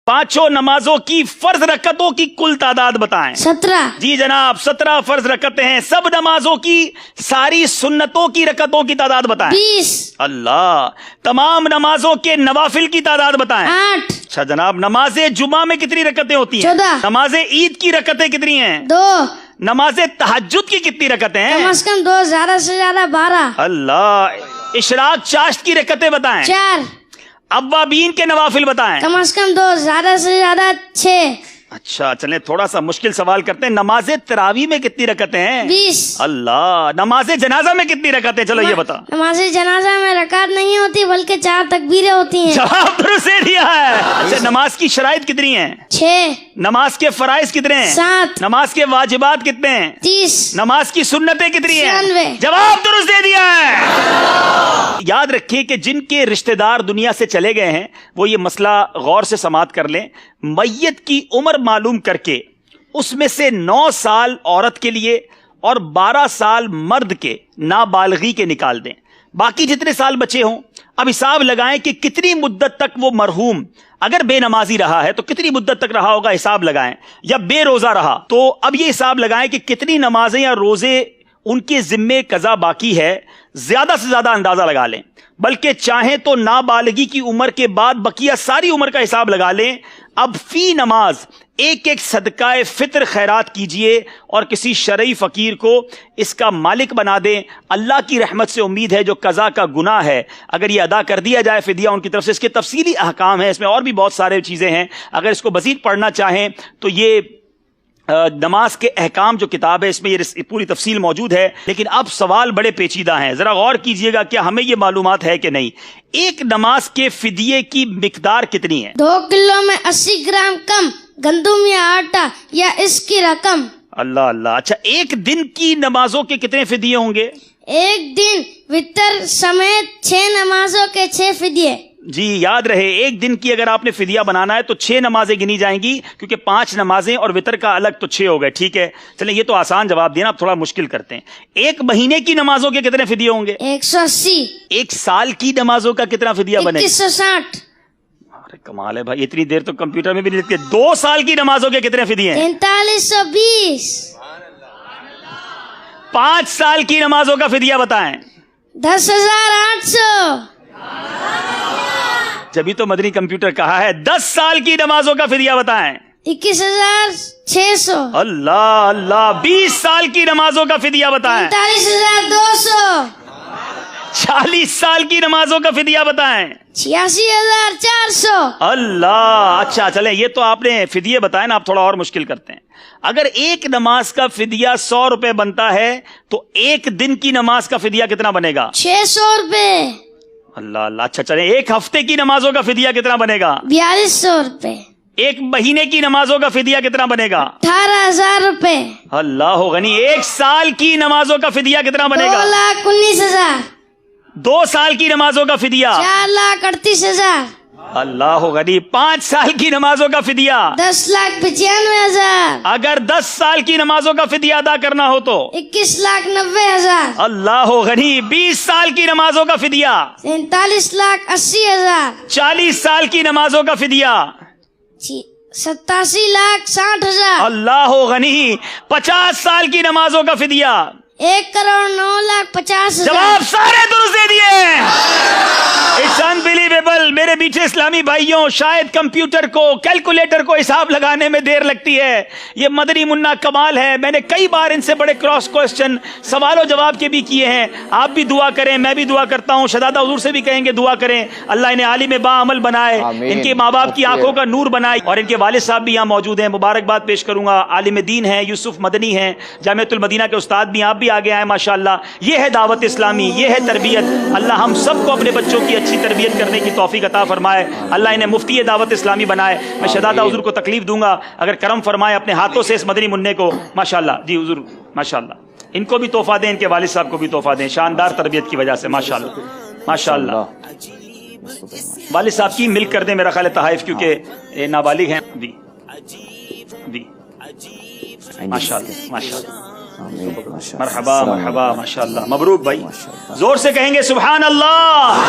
पांचों नमाजों की फर्ज रकतों की कुल तादाद बताएं। 17। जी जनाब, 17 फर्ज रकतें हैं। सब नमाजों की सारी सुन्नतों की रकतों की तादाद बताएं। 20। अल्लाह। तमाम नमाजों के नवाफिल की तादाद बताएं। 8। अच्छा जनाब, नमाजे जुमा में कितनी रकतें होती हैं? 14। नमाजे ईद की रकतें कितनी हैं? 2। नमाजे तहज्जुद की कितनी रकतें हैं? कम से कम 2, ज्यादा से ज्यादा 12। अल्लाह। इशराक चाश्त की रकतें बताएं। 4। अव्वाबीन के नवाफिल बताएं। कम से कम 2, ज्यादा से ज्यादा 6। अच्छा चलें, थोड़ा सा मुश्किल सवाल करते हैं। नमाजे तरावी में कितनी रकतें हैं? 20। अल्लाह। नमाजे जनाजा में कितनी रकतें? चलो ये बता। नमाज जनाजा में रकात नहीं होती बल्कि 4 तकबीरें होती हैं। जवाब दुरुस्त दे दिया है। अच्छा, नमाज की शराइत कितनी हैं? 6। नमाज के फराइज कितने हैं? 7। नमाज के वाजिबात कितने हैं? 30। नमाज की सुन्नतें कितनी हैं? 96। जवाब दुरुस्त दे दिया है। याद रखिए कि जिनके रिश्तेदार दुनिया से चले गए हैं वो ये मसला गौर से समात कर लें। मैयत की उम्र मालूम करके उसमें से 9 साल औरत के लिए और 12 साल मर्द के नाबालगी के निकाल दें। बाकी जितने साल बचे हों अब हिसाब लगाएं कि कितनी मुद्दत तक वो मरहूम अगर बेनमाजी रहा है तो कितनी मुद्दत तक रहा होगा, हिसाब लगाएं। या बेरोजा रहा तो अब ये हिसाब लगाएं कि कितनी नमाजें या रोजे उनके जिम्मे कज़ा बाकी है। ज्यादा से ज्यादा अंदाजा लगा लें, बल्कि चाहें तो नाबालगी की उम्र के बाद बकिया सारी उम्र का हिसाब लगा लें। अब फी नमाज एक एक सदकाए फित्र खैरात कीजिए और किसी शरई फकीर को इसका मालिक बना दें। अल्लाह की रहमत से उम्मीद है जो कज़ा का गुनाह है अगर ये अदा कर दिया जाए फिदिया उनकी तरफ से। इसके तफसीली अहकाम है, इसमें और भी बहुत सारे चीजें हैं। अगर इसको मजीद पढ़ना चाहें तो ये नमाज के अहकाम जो किताब है इसमें ये पूरी तफसील मौजूद है। लेकिन अब सवाल बड़े पेचीदा हैं, जरा गौर कीजिएगा, क्या हमें ये मालूमात है कि नहीं। एक नमाज के फिदिये की मिकदार कितनी है? 2 किलो में 80 ग्राम कम गंदुम या आटा या इसकी रकम। अल्लाह अल्लाह। अच्छा, एक दिन की नमाजों के कितने फिदिये होंगे? एक दिन वितर समेत 6 नमाजों के 6 फिदिये। जी याद रहे, एक दिन की अगर आपने फिदिया बनाना है तो 6 नमाजें गिनी जाएंगी, क्योंकि 5 नमाजें और वितर का अलग तो 6 हो गए। ठीक है, चलें ये तो आसान जवाब दिया ना, अब थोड़ा मुश्किल करते हैं। एक महीने की नमाजों के कितने फिदिये होंगे? 180। एक साल की नमाजों का कितना फिदिया बनेगा? 2160। अरे कमाल है भाई, इतनी देर तो कंप्यूटर में भी नहीं लिखते। 2 साल की नमाजों के कितने फिदिये हैं? 4320। 5 साल की नमाजों का फिदिया बताएं। 10,800। जब तो मदनी कंप्यूटर कहा है। 10 साल की नमाजों का फिदिया बताएं। 21,600। अल्लाह अल्लाह। 20 साल की नमाजों का फिदिया बताएं। 45,200। 40 साल की नमाजों का फिदिया बताएं। 86,400। अल्लाह। अच्छा चले, ये तो आपने फिदिये बताए ना, आप थोड़ा और मुश्किल करते हैं। अगर एक नमाज का फिदिया 100 रुपए बनता है तो एक दिन की नमाज का फिदिया कितना बनेगा? 600 रुपए। अल्लाह अल्लाह। अच्छा चले, एक हफ्ते की नमाजों का फिदिया कितना बनेगा? 4200 रुपए। एक महीने की नमाजों का फिदिया कितना बनेगा? 18,000 रुपए। अल्लाह गनी। एक साल की नमाजों का फिदिया कितना बनेगा? 2,19,000। 2 साल की नमाजों का फिदिया? 4,38,000। अल्लाह गनी। 5 साल की नमाजों का फिदिया? 10,95,000। अगर 10 साल की नमाजों का फिदिया अदा करना हो तो? 21,90,000। अल्लाह गनी। 20 साल की नमाजों का फिदिया? 43,80,000। 40 साल की नमाजों का फिदिया? 87,60,000। अल्लाह गनी। 50 साल की नमाजों का फिदिया? 1,09,50,000। जवाब सारे दुरुस्त दे दिए। It's unbelievable. मेरे मीठे इस्लामी भाइयों, शायद कंप्यूटर को, कैलकुलेटर को हिसाब लगाने में देर लगती है, ये मदनी मुन्ना कमाल है। मैंने कई बार इनसे बड़े क्रॉस क्वेश्चन सवालों जवाब के भी किए हैं। आप भी दुआ करें, मैं भी दुआ करता हूँ, शहजादा हुजूर से भी कहेंगे दुआ करें, अल्लाह इन्हें आलिम बाअमल बनाए, इनके माँ बाप की आंखों का नूर बनाए। और इनके वालिद साहब भी यहाँ मौजूद हैं, मुबारकबाद पेश करूंगा। आलिम दीन है, यूसुफ मदनी हैं, जामिअतुल मदीना के उस्ताद भी, आप भी आगे आए माशाअल्लाह। ये है दावत इस्लामी, ये है तरबियत। अल्लाह हम सबको अपने बच्चों की अच्छी तरबियत करने की तौफीक अता फरमाए। अल्लाह इन्हें मुफ्ती दावत इस्लामी बनाए। मैं शहजादा हुजूर को तकलीफ दूंगा अगर करम फरमाए अपने हाथों से इस मदनी मुन्ने को। माशाअल्लाह जी हुजूर, माशाअल्लाह। इनको भी तोहफा दें, इनके वालिद साहब को भी तोहफा दें, शानदार तरबियत की वजह से। माशाअल्लाह माशाअल्लाह। वालिद साहब की मिल्क कर दें मेरा ख्याल है तहाइफ, क्योंकि नाबालिग हैं। जी जी माशाअल्लाह माशाअल्लाह। मरहबा मरहबा माशाअल्लाह। मबरूक भाई, जोर से कहेंगे सुभान अल्लाह।